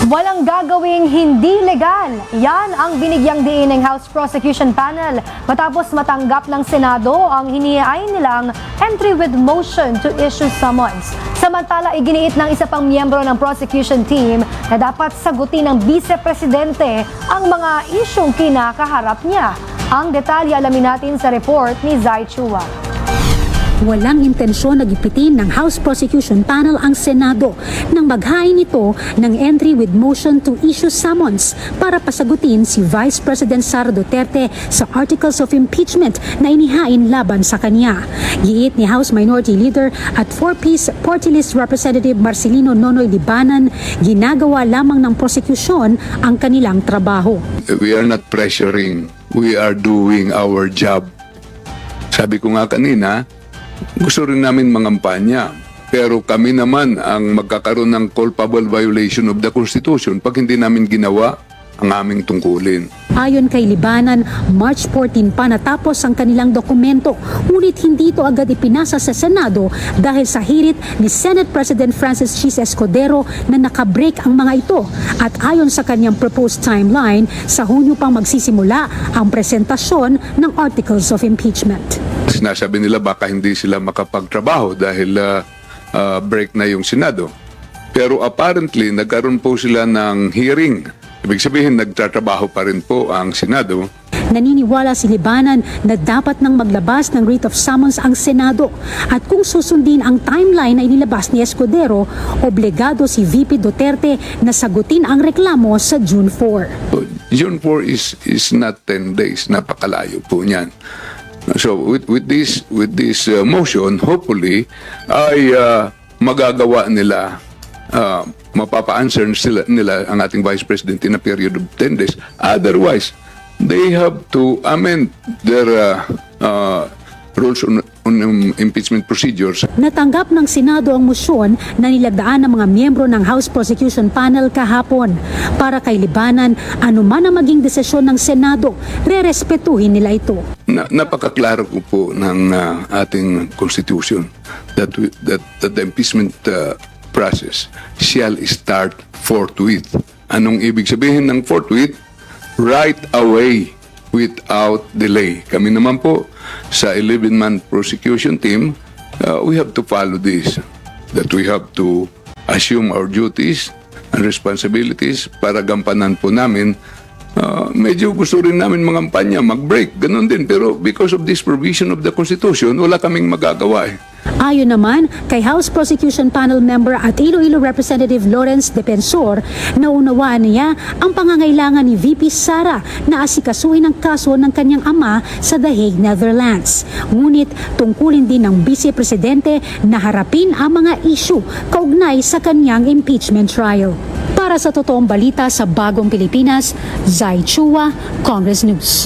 Walang gagawing hindi legal. Yan ang binigyang diin ng House Prosecution Panel matapos matanggap ng Senado ang hinihain nilang entry with motion to issue summons. Samantala, iginiit ng isa pang miyembro ng prosecution team na dapat sagutin ng Vice-Presidente ang mga isyong kinakaharap niya. Ang detalye alamin natin sa report ni Zai Chua. Walang intensyon na gipitin ng House Prosecution Panel ang Senado nang maghain ito ng entry with motion to issue summons para pasagutin si Vice President Sara Duterte sa articles of impeachment na inihain laban sa kanya. Giit ni House Minority Leader at 4-piece Party List Representative Marcelino Nonoy Libanan, ginagawa lamang ng prosecution ang kanilang trabaho. We are not pressuring. We are doing our job. Sabi ko nga kanina, gusto rin namin mangampanya, pero kami naman ang magkakaroon ng culpable violation of the Constitution pag hindi namin ginawa ang aming tungkulin. Ayon kay Libanan, March 14 pa natapos ang kanilang dokumento, ngunit hindi ito agad ipinasa sa Senado dahil sa hirit ni Senate President Francis Chis Escudero na nakabreak ang mga ito. At ayon sa kanyang proposed timeline, sa Hunyo pang magsisimula ang presentasyon ng articles of impeachment. Sinasabi nila baka hindi sila makapagtrabaho dahil break na yung Senado. Pero apparently, nagkaroon po sila ng hearing. Ibig sabihin, nagtatrabaho pa rin po ang Senado. Naniniwala si Libanan na dapat nang maglabas ng writ of summons ang Senado. At kung susundin ang timeline na inilabas ni Escudero, obligado si VP Duterte na sagutin ang reklamo sa June 4. June 4 is not 10 days. Napakalayo po niyan. So with this motion, hopefully ay magagawa nila, mapapa-answer nila ang ating Vice President in a period of 10 days. Otherwise, they have to amend their rules on impeachment procedures. Natanggap ng Senado ang motion na nilagdaan ng mga miyembro ng House Prosecution Panel kahapon. Para kay Libanan, anuman ang maging desisyon ng Senado, rerespetuhin nila ito. Napakaklaro ko po ng ating Constitution that the impeachment process shall start forthwith. Anong ibig sabihin ng forthwith? Right away, without delay. Kami naman po sa 11-man prosecution team, we have to follow this. That we have to assume our duties and responsibilities para gampanan po namin. Medyo gusto rin namin mangampanya, mag-break, ganun din. Pero because of this provision of the Constitution, wala kaming magagawa eh. Ayon naman kay House Prosecution Panel member at Iloilo Representative Lawrence Defensor, naunawaan niya ang pangangailangan ni VP Sara na asikasuhin ang kaso ng kanyang ama sa The Hague, Netherlands. Ngunit tungkulin din ng Vice Presidente na harapin ang mga issue kaugnay sa kanyang impeachment trial. Para sa totoong balita sa Bagong Pilipinas, Zai Chua, Congress News.